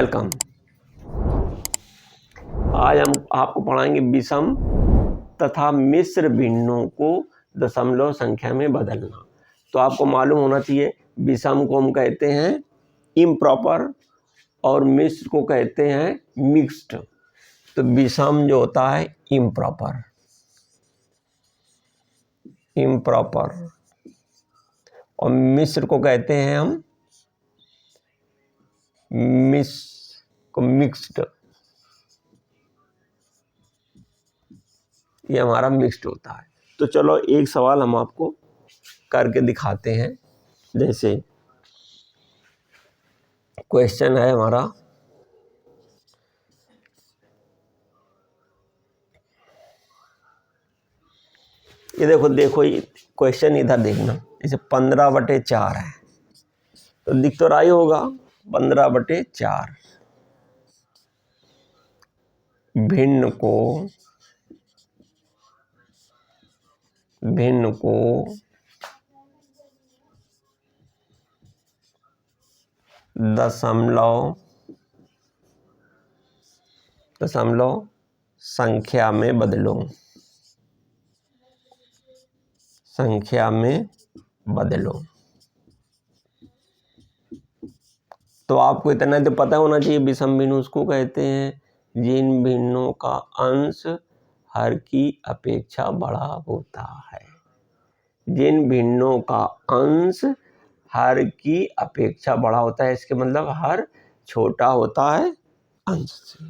Welcome. आज हम आपको पढ़ाएंगे विषम तथा मिश्र भिन्नों को दशमलव संख्या में बदलना। तो आपको मालूम होना चाहिए विषम को हम कहते हैं इम्प्रॉपर और मिश्र को कहते हैं मिक्स्ड। तो विषम जो होता है इम्प्रॉपर और मिश्र को कहते हैं हम मिक्स्ड। ये हमारा मिक्स्ड होता है। तो चलो एक सवाल हम आपको करके दिखाते हैं। जैसे क्वेश्चन है हमारा, ये देखो ये क्वेश्चन इधर देखना। जैसे 15/4 है तो दिख तो रहा ही होगा 15/4। भिन्न को दशमलव संख्या में बदलो। तो आपको इतना तो पता होना चाहिए विषम भिन्न उसको कहते हैं जिन भिन्नों का अंश हर की अपेक्षा बड़ा होता है। जिन भिन्नों का अंश हर की अपेक्षा बड़ा होता है, इसके मतलब हर छोटा होता है अंश से।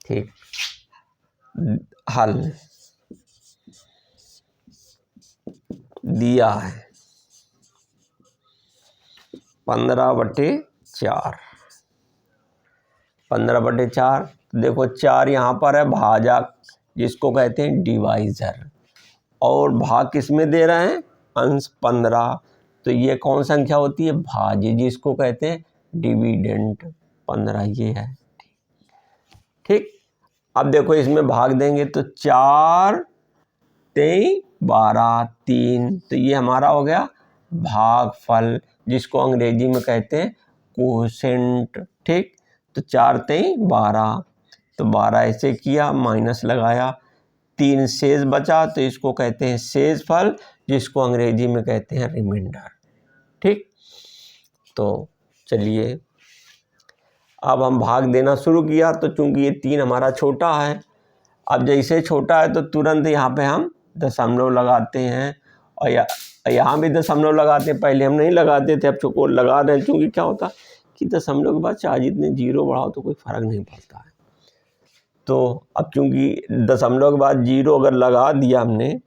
ठीक, हल दिया है 15/4। 15/4 देखो 4 यहाँ पर है भाजक, जिसको कहते हैं डिवाइजर, और भाग किस में दे रहे हैं अंश 15। तो ये कौन संख्या होती है भाज्य, जिसको कहते हैं डिविडेंड। 15 ये है। ठीक, अब देखो इसमें भाग देंगे तो 4 3 12 3, तो ये हमारा हो गया भागफल, जिसको अंग्रेजी में कहते हैं कोशेंट। ठीक, तो 4 3 12, तो 12 ऐसे किया, माइनस लगाया, 3 शेष बचा, तो इसको कहते हैं शेषफल, जिसको अंग्रेजी में कहते हैं रिमाइंडर। ठीक, तो चलिए अब हम भाग देना शुरू किया। तो चूंकि ये 3 हमारा छोटा है, अब जैसे छोटा है तो तुरंत यहाँ पे हम दशमलव लगाते हैं, और यहाँ भी दशमलव लगाते हैं। पहले हम नहीं लगाते थे, अब चूंकि लगा रहे हैं। चूँकि क्या होता कि दशमलव के बाद चाहे जितने जीरो बढ़ाओ तो कोई फर्क नहीं पड़ता है। तो अब चूंकि दशमलव के बाद जीरो अगर लगा दिया हमने,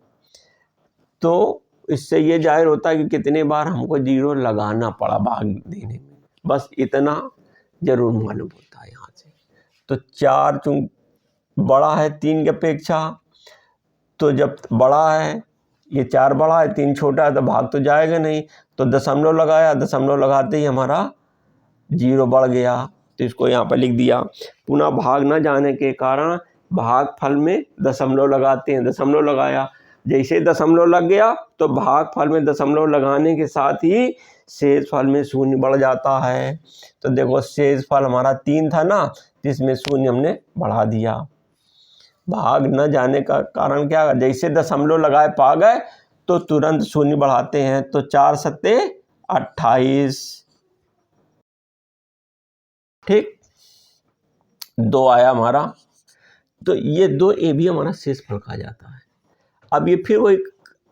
तो इससे ये जाहिर होता है कि कितने बार हमको जीरो लगाना पड़ा भाग देने में। बस इतना जरूर मालूम होता है यहाँ से। तो 4 चूंकि बड़ा है 3 की अपेक्षा, तो जब बड़ा है, ये 4 बड़ा है 3 छोटा है, तो भाग तो जाएगा नहीं। तो दशमलव लगाया, दशमलव लगाते ही हमारा जीरो बढ़ गया, तो इसको यहाँ पर लिख दिया। पुनः भाग न जाने के कारण भागफल में दशमलव लगाते हैं। दशमलव लगाया, जैसे दशमलव लग गया तो भागफल में दशमलव लगाने के साथ ही शेषफल में शून्य बढ़ जाता है। तो देखो शेषफल हमारा 3 था ना, जिसमें शून्य हमने बढ़ा दिया। भाग न जाने का कारण क्या, जैसे दशमलव लगाए पा गए तो तुरंत शून्य बढ़ाते हैं। तो 4 सत्ते 28। ठीक, 2 आया हमारा। तो ये 2 ये भी हमारा शेषफल कहा जाता है। अब ये फिर वही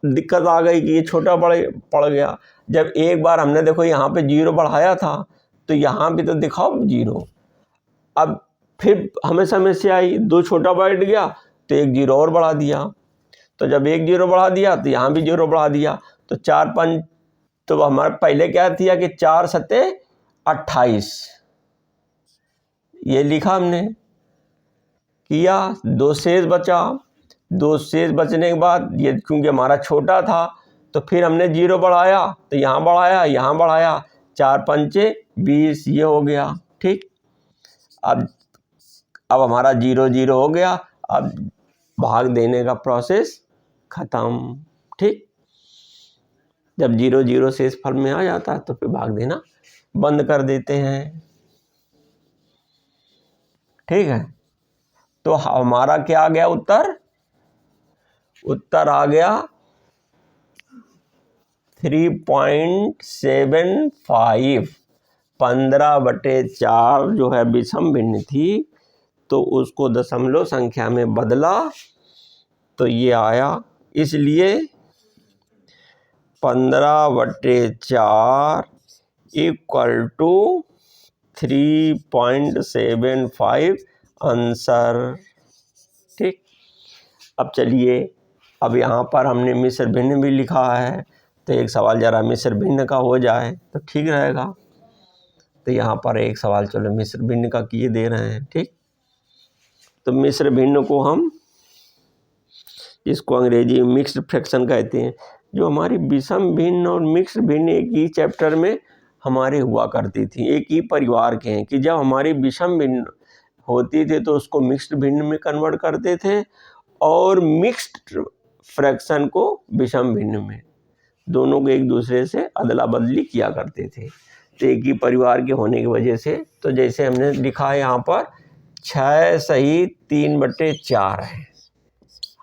दिक्कत आ गई कि ये छोटा पड़ गया। जब एक बार हमने देखो यहाँ पे जीरो बढ़ाया था, तो यहाँ भी तो दिखाओ जीरो। अब फिर हमें समस्या आई, 2 छोटा बैठ गया तो 1 जीरो और बढ़ा दिया। तो जब 1 जीरो बढ़ा दिया तो यहाँ भी जीरो बढ़ा दिया। तो 4 5, तो हमारा पहले क्या किया कि 4 सत्ते 28 ये लिखा हमने, किया, 2 शेष बचा। 2 शेष बचने के बाद ये क्योंकि हमारा छोटा था, तो फिर हमने जीरो बढ़ाया, तो यहाँ बढ़ाया 4 पंचे 20 ये हो गया। ठीक, अब हमारा 0 0 हो गया। अब भाग देने का प्रोसेस खत्म। ठीक, जब 0 0 शेषफल में आ जाता है तो फिर भाग देना बंद कर देते हैं। ठीक है, तो हमारा क्या आ गया उत्तर? उत्तर आ गया 3.75। 15/4 जो है विषम भिन्न थी, तो उसको दशमलव संख्या में बदला तो ये आया। इसलिए 15/4 इक्वल टू 3.75 आंसर। ठीक, अब चलिए, अब यहाँ पर हमने मिश्र भिन्न भी लिखा है, तो एक सवाल ज़रा मिश्र भिन्न का हो जाए तो ठीक रहेगा। तो यहाँ पर एक सवाल चलो मिश्र भिन्न का किए दे रहे हैं। ठीक, तो मिश्र भिन्न को हम, इसको अंग्रेजी में मिक्स्ड फ्रैक्शन कहते हैं। जो हमारी विषम भिन्न और मिक्स्ड भिन्न एक ही चैप्टर में हमारे हुआ करती थी, एक ही परिवार के हैं, कि जब हमारी विषम भिन्न होती थी तो उसको मिक्स्ड भिन्न में कन्वर्ट करते थे, और मिक्स्ड फ्रैक्शन को विषम भिन्न में, दोनों को एक दूसरे से अदला बदली किया करते थे। तो एक ही परिवार के होने की वजह से, तो जैसे हमने लिखा है यहाँ पर 6 सही 3/4 है,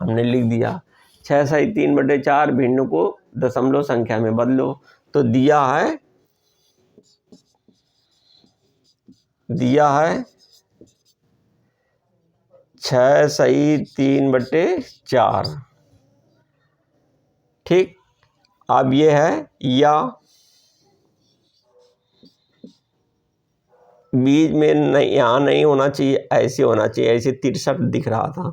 हमने लिख दिया 6 सही 3/4 भिन्न को दशमलव संख्या में बदलो, तो दिया है 6 सही 3/4। ठीक, अब ये है या, बीच में नहीं, यहाँ नहीं होना चाहिए, ऐसे होना चाहिए, ऐसे 63 दिख रहा था।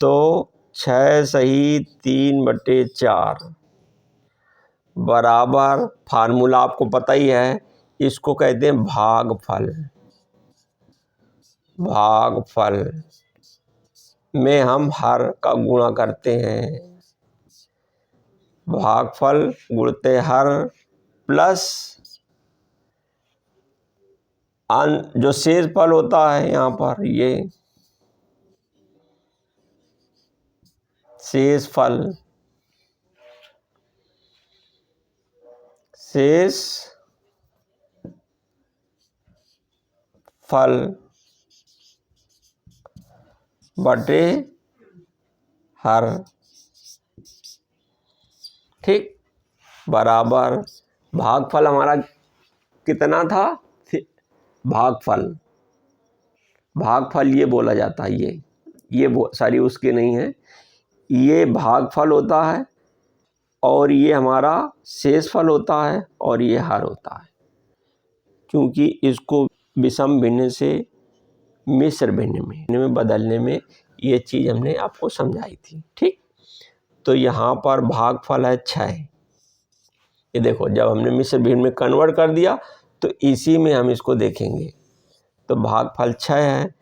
तो 6 सही 3/4 बराबर, फार्मूला आपको पता ही है, इसको कहते हैं भागफल। भागफल में हम हर का गुणा करते हैं, भागफल गुणते हर प्लस जो शेष फल होता है यहाँ पर, ये शेष फल, शेष फल बटे हर। ठीक, बराबर भागफल हमारा कितना था? भागफल ये बोला जाता है, ये सारी उसके नहीं है, ये भागफल होता है, और ये हमारा शेष फल होता है, और ये हर होता है। क्योंकि इसको विषम भिन्न से मिश्र भिन्न में बदलने में ये चीज़ हमने आपको समझाई थी। ठीक, तो यहाँ पर भागफल है 6। ये देखो, जब हमने मिश्र भिन्न में कन्वर्ट कर दिया तो इसी में हम इसको देखेंगे। तो भागफल 6 है,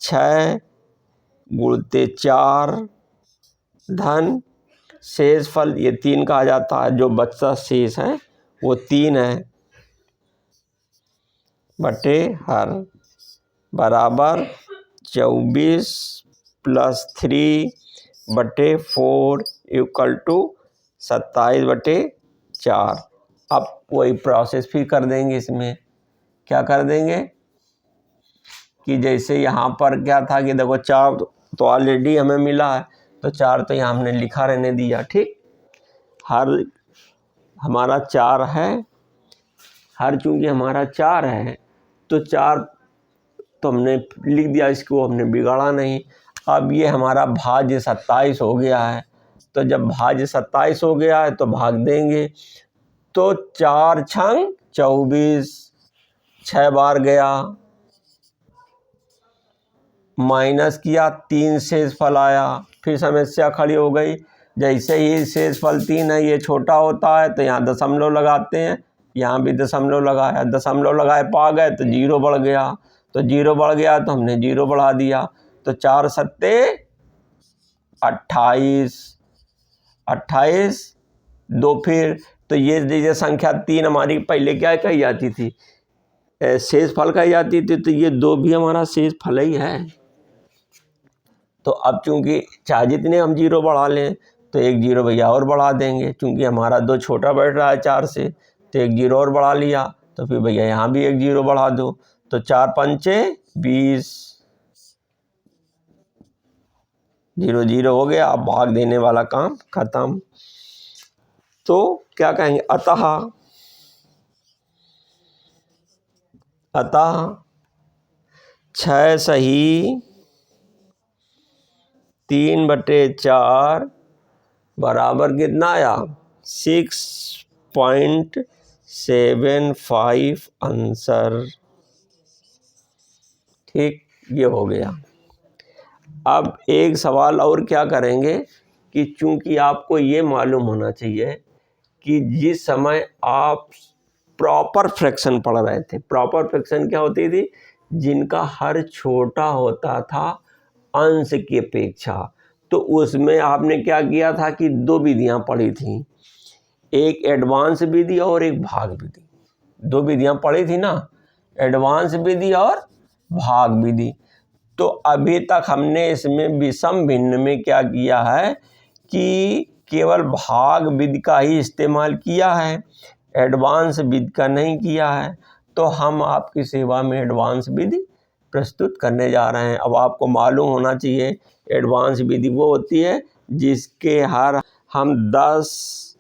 6 गुणते 4 धन शेष फल, ये 3 कहा जाता है, जो बचता शेष है वो 3 है, बटे हर, बराबर 24 + 3/4 इक्वल टू 27/4। अब वही प्रोसेस फिर कर देंगे। इसमें क्या कर देंगे कि जैसे यहाँ पर क्या था कि देखो 4 तो ऑलरेडी हमें मिला है, तो 4 तो यहाँ हमने लिखा रहने दिया। ठीक, हर हमारा 4 है, हर चूंकि हमारा 4 है तो 4 तो हमने लिख दिया, इसको हमने बिगाड़ा नहीं। अब ये हमारा भाज्य 27 हो गया है, तो जब भाज्य 27 हो गया है तो भाग देंगे, तो 4 छंग 24, 6 बार गया, माइनस किया, 3 शेष फल आया। फिर समस्या खड़ी हो गई, जैसे ही शेष फल 3 है, ये छोटा होता है तो यहाँ दशमलव लगाते हैं, यहाँ भी दशमलव लगाया, दशमलव लगाए पा गए तो 0 बढ़ गया, तो 0 बढ़ गया तो हमने 0 बढ़ा दिया, तो 4 सत्ते 28, 28 2 फिर, तो ये जैसे संख्या 3 हमारी पहले क्या कही जाती थी, शेष फल कही जाती थी, तो ये 2 भी हमारा शेष फल ही है। तो अब चूंकि चाहे जितने हम 0 बढ़ा लें तो 1 0 भैया और बढ़ा देंगे, चूंकि हमारा 2 छोटा बैठ रहा है 4 से, तो 1 0 और बढ़ा लिया, तो फिर भैया यहाँ भी 1 0 बढ़ा दो, तो 4 पंचे 20, 0 0 हो गया। अब भाग देने वाला काम खत्म। तो क्या कहेंगे, अतः 6 सही 3/4 बराबर कितना आया, 6.75 आंसर। ठीक, ये हो गया। अब एक सवाल और क्या करेंगे कि चूंकि आपको ये मालूम होना चाहिए कि जिस समय आप प्रॉपर फ्रैक्शन पढ़ रहे थे, प्रॉपर फ्रैक्शन क्या होती थी, जिनका हर छोटा होता था अंश की अपेक्षा। तो उसमें आपने क्या किया था कि 2 विधियां पढ़ी थी, एक एडवांस विधि और एक भाग विधि। 2 विधियां पढ़ी थी ना, एडवांस विधि और भाग विधि। तो अभी तक हमने इसमें विषम भिन्न में क्या किया है कि केवल भाग विधि का ही इस्तेमाल किया है, एडवांस विधि का नहीं किया है। तो हम आपकी सेवा में एडवांस विधि प्रस्तुत करने जा रहे हैं। अब आपको मालूम होना चाहिए एडवांस विधि वो होती है जिसके हर हम 10,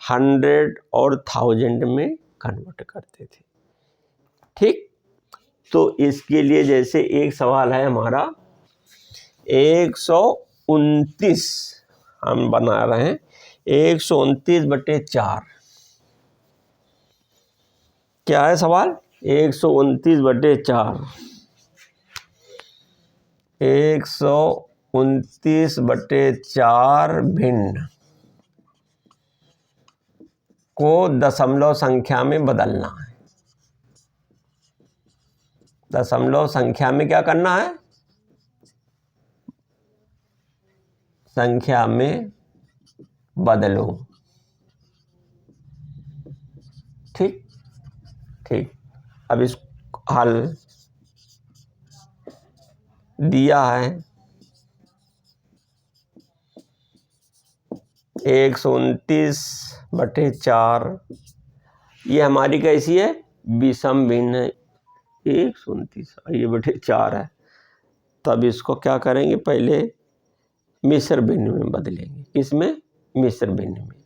100 और 1000 में कन्वर्ट करते थे। ठीक, तो इसके लिए जैसे एक सवाल है हमारा 129 हम बना रहे हैं, 129/4। क्या है सवाल, 129/4, 129/4 भिन्न को दशमलव संख्या में बदलना है। दशमलव संख्या में क्या करना है, संख्या में बदलो। ठीक ठीक, अब इस हल दिया है 129/4, ये हमारी कैसी है, विषम भिन्न। 129/4 है। तब इसको क्या करेंगे, पहले मिश्र भिन्न में बदलेंगे। किसमें, मिश्र भिन्न में।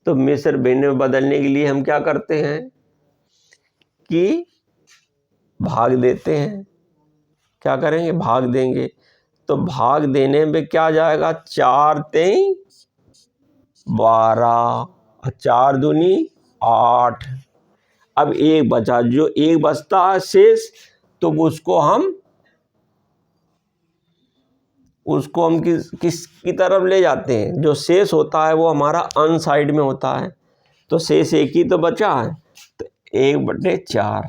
तो मिश्र भिन्न में बदलने के लिए हम क्या करते हैं कि भाग देते हैं। क्या करेंगे, भाग देंगे। तो भाग देने में क्या जाएगा, 4 3 12, 4 दूनी 8। अब एक बचा, जो एक बचता है शेष, तो उसको हम किसकी तरफ ले जाते हैं, जो शेष होता है वो हमारा अन साइड में होता है। तो शेष एक ही तो बचा है, तो 1/4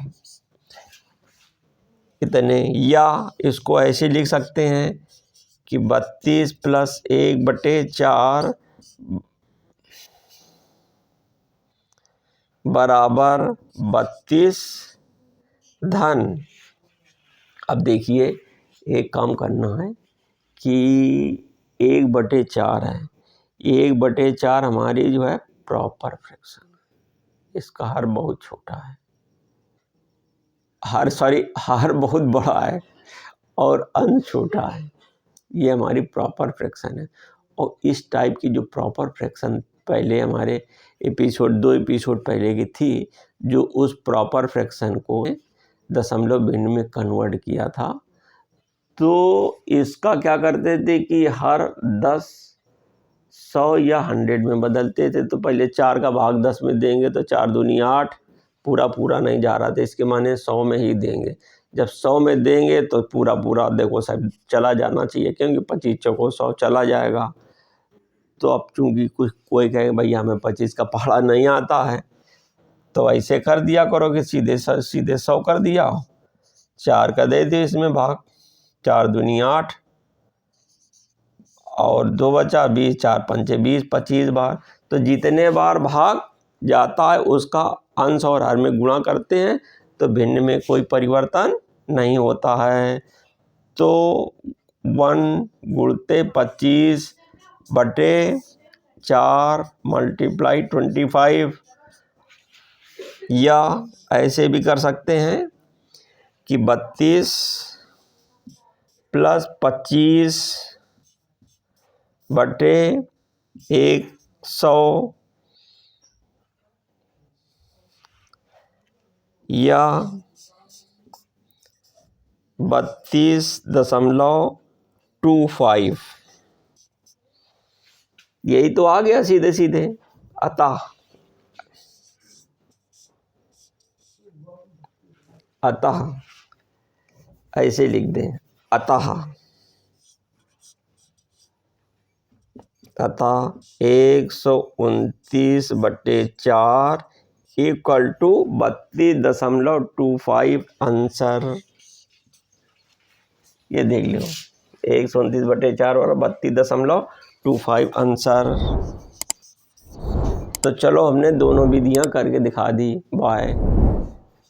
इतने। या इसको ऐसे लिख सकते हैं कि 32 + 1/4 बराबर 32 धन। अब देखिए एक काम करना है कि 1/4 है, 1/4 हमारी जो है प्रॉपर फ्रैक्शन, इसका हर बहुत छोटा है, हर बहुत बड़ा है और अंश छोटा है। ये हमारी प्रॉपर फ्रैक्शन है। और इस टाइप की जो प्रॉपर फ्रैक्शन पहले हमारे 2 एपिसोड पहले की थी, जो उस प्रॉपर फ्रैक्शन को दशमलव भिन्न में कन्वर्ट किया था। तो इसका क्या करते थे कि हर 10, 100 या 100 में बदलते थे। तो पहले 4 का भाग 10 में देंगे तो 4 दूनी 8, पूरा नहीं जा रहा था, इसके माने 100 में ही देंगे। जब 100 में देंगे तो पूरा देखो सब चला जाना चाहिए, क्योंकि 25 चौको 100 चला जाएगा। तो अब चूंकि कोई कहे भैया हमें 25 का पहाड़ा नहीं आता है, तो ऐसे कर दिया करो कि सीधे 100 कर दिया, 4 का दे दिए इसमें भाग, 4 दूनी 8 और 2 बचा 20, 4 पंचे 20, 25 बार। तो जितने बार भाग जाता है उसका अंश और हर में गुणा करते हैं, तो भिन्न में कोई परिवर्तन नहीं होता है। तो 1 गुणते 25/4 × 25, या ऐसे भी कर सकते हैं कि 32 + 25 बटे 100 या 32.25, यही तो आ गया सीधे सीधे। अतः ऐसे लिख दें, अतः 129/4 इक्वल टू 32.25 आंसर। ये देख लो, 129/4 और 32.25 आंसर। तो चलो हमने दोनों विधियां करके दिखा दी। बाय।